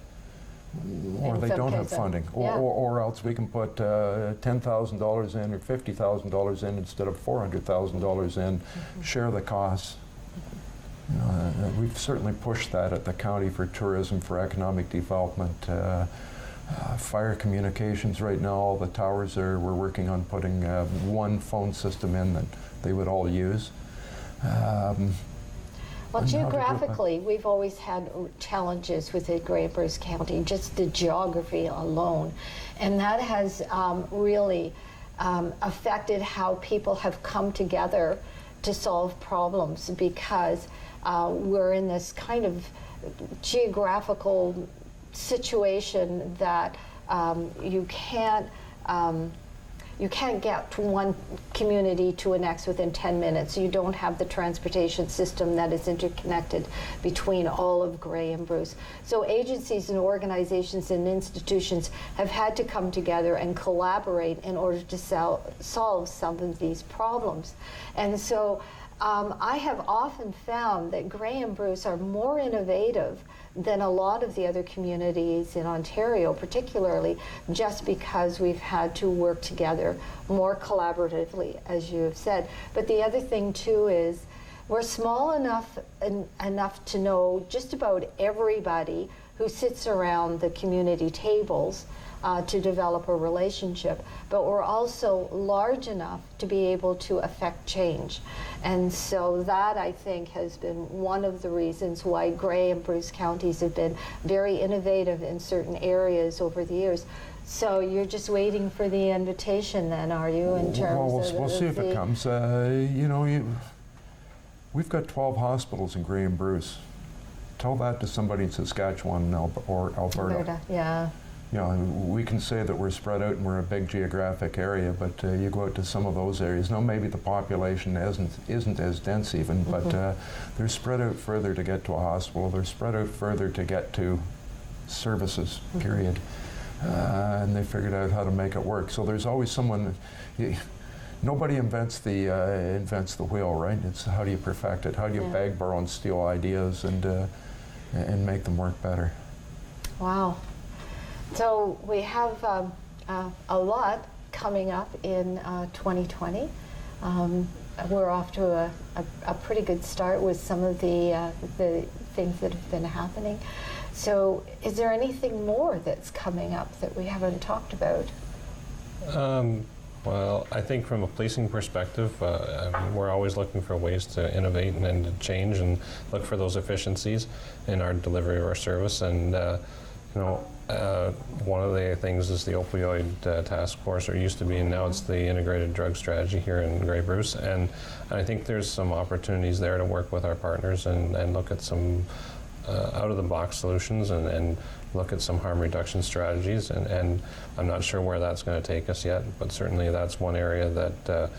Or they don't have funding, or else we can put $10,000 in or $50,000 in instead of $400,000 in, share the costs. We've certainly pushed that at the county for tourism, for economic development. Fire communications right now, all the towers we're working on putting one phone system in that they would all use.
Well, geographically, we've always had challenges within Grey and Bruce County, just the geography alone. And that has really affected how people have come together to solve problems, because we're in this kind of geographical situation that you can't get from one community to the next within 10 minutes. You don't have the transportation system that is interconnected between all of Grey and Bruce. So agencies and organizations and institutions have had to come together and collaborate in order to solve some of these problems. And so I have often found that Grey and Bruce are more innovative than a lot of the other communities in Ontario, particularly just because we've had to work together more collaboratively, as you have said. But the other thing too is We're small enough to know just about everybody who sits around the community tables to develop a relationship, but we're also large enough to be able to affect change. And so that, I think, has been one of the reasons why Grey and Bruce counties have been very innovative in certain areas over the years. So you're just waiting for the invitation then, are you, in terms of
we'll see if it comes. We've got 12 hospitals in Grey and Bruce. Tell that to somebody in Saskatchewan or Alberta.
Yeah.
You know, we can say that we're spread out and we're a big geographic area, but you go out to some of those areas. Now, maybe the population isn't as dense even, but they're spread out further to get to a hospital. They're spread out further to get to services, period. And they figured out how to make it work. So there's always someone. Nobody invents the wheel, right? It's how do you perfect it? How do you beg, borrow, and steal ideas and make them work better?
Wow. So we have a lot coming up in 2020. We're off to a pretty good start with some of the things that have been happening. So is there anything more that's coming up that we haven't talked about?
Well, I think from a policing perspective, we're always looking for ways to innovate and to change and look for those efficiencies in our delivery of our service. And one of the things is the opioid task force, or used to be, and now it's the integrated drug strategy here in Grey Bruce. And I think there's some opportunities there to work with our partners and look at some out-of-the-box solutions and look at some harm reduction strategies. And I'm not sure where that's going to take us yet, but certainly that's one area that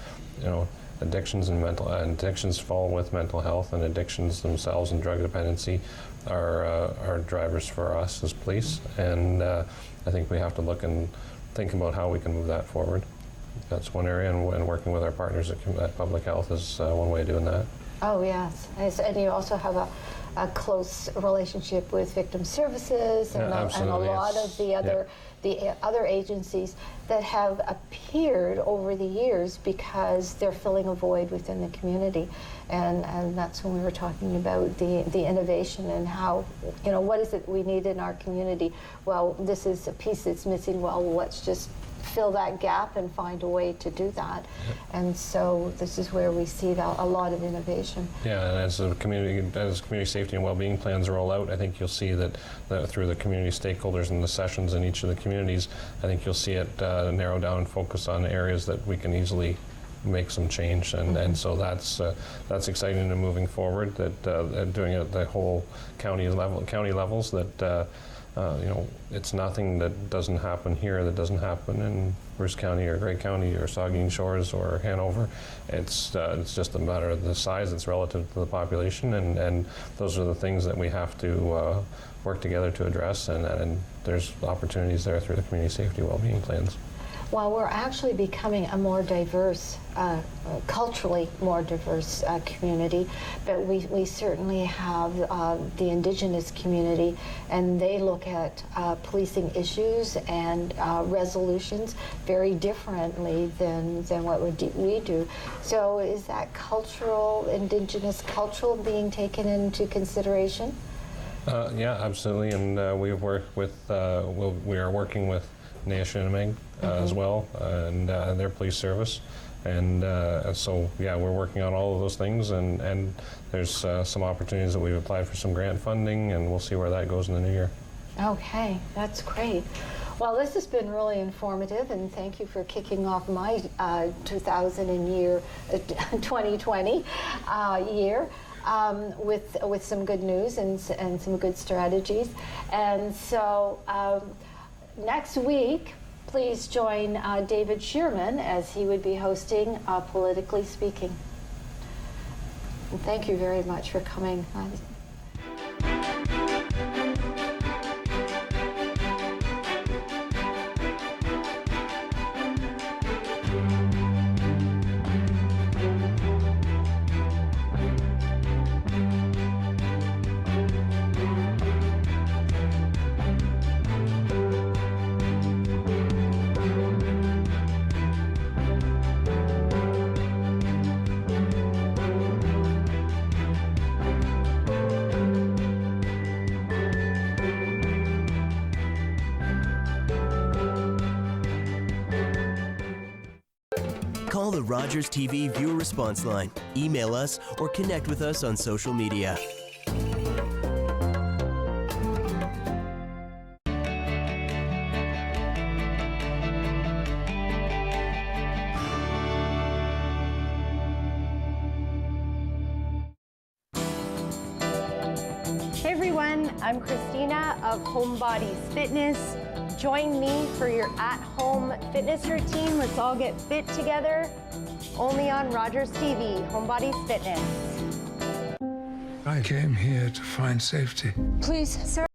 addictions and addictions fall with mental health, and addictions themselves and drug dependency are drivers for us as police. And I think we have to look and think about how we can move that forward. That's one area, and working with our partners at Public Health is one way of doing that.
Oh, yes. And you also have a close relationship with victim services and a lot of the other agencies that have appeared over the years because they're filling a void within the community. And that's when we were talking about the innovation and how, what is it we need in our community? Well, this is a piece that's missing. Well, let's just fill that gap and find a way to do that. And so this is where we see a lot of innovation. Yeah, and as
community safety and well-being plans roll out, I think you'll see that through the community stakeholders and the sessions in each of the communities, I think you'll see it narrow down and focus on areas that we can easily make some change, and so that's exciting and moving forward. That doing it at the whole county levels. That it's nothing that doesn't happen here that doesn't happen in Bruce County or Grey County or Saugeen Shores or Hanover. It's just a matter of the size that's relative to the population, and those are the things that we have to work together to address, and there's opportunities there through the community safety well-being plans.
Well, we're actually becoming a more diverse, culturally more diverse community, but we certainly have the Indigenous community, and they look at policing issues and resolutions very differently than what we do. So is that Indigenous cultural being taken into consideration?
Yeah, absolutely, and we are working with Nation as well, and their police service, and so we're working on all of those things, and there's some opportunities that we've applied for some grant funding, and we'll see where that goes in the new year.
Okay, that's great. Well, this has been really informative, and thank you for kicking off my 2020 year. With some good news and some good strategies. And so next week, please join David Shearman as he would be hosting Politically Speaking. And thank you very much for coming.
the Rogers TV viewer response line, email us, or connect with us on social media.
Hey everyone, I'm Christina of Homebody's Fitness. Join me for your at-home fitness routine. Let's all get fit together. Only on Rogers TV, Homebody's Fitness.
I came here to find safety.
Please, sir.